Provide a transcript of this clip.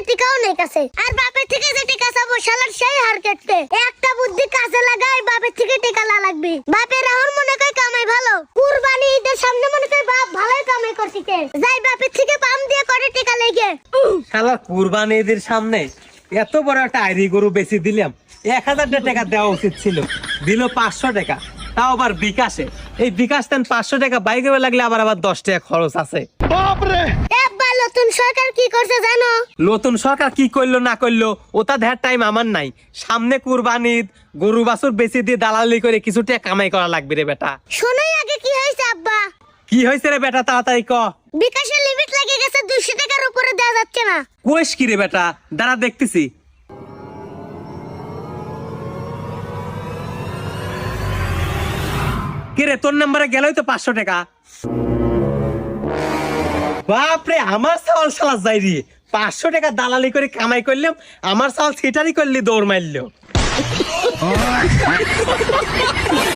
টিকাও নেই কাছে, আর বাপের থেকে যে টিকা চাবো শালার সেই হার কাটতে। একটা বুদ্ধি কাজে লাগাই, বাপের থেকে টিকা লা লাগবে। বাপের এখন মনে করে কামাই ভালো, কুরবানি ঈদের সামনে মনে করে বাপ ভালোই কামাই করতিছে, যাই বাপের থেকে পাম দিয়ে করে টিকা লেগে। শালা কুরবানি ঈদের সামনে এত বড় একটা আইরি গরু বেশি দিলাম, 1000 টাকা দেওয়া উচিত ছিল, দিল 500 টাকা, তাও আবার বিকাশে। এই বিকাশ দেন 500 টাকা, বাইকে লাগলে আবার 10 টাকা খরচ আছে। এবার নতুন সরকার কি করছে জানো? নতুন সরকার কি করলো না করলো ওটা দেখার টাইম আমার নাই। সামনে কুরবানি ঈদ, গরু বাছুর বেশি দিয়ে দালালি করে কিছু টাকা কামাই করা লাগবে রে বেটা। শোনোই আগে কি হয়েছে আব্বা? কি হয়েছে রে বেটা, তাড়াতাড়ি ক। বিকাশের লিমিট লেগে গেছে, 200 টাকার উপরে দেওয়া যাচ্ছে না। কোয়েস কি রে বেটা, দাঁড়া দেখতেছি। কি রে, তোর নাম্বারে গেলই তো 500 টাকা। বাপরে, আমার চাল শালা যাই রে, 500 টাকা দালালি করে কামাই করলাম, আমার চাল সেটারই করলি দৌড় মারলো।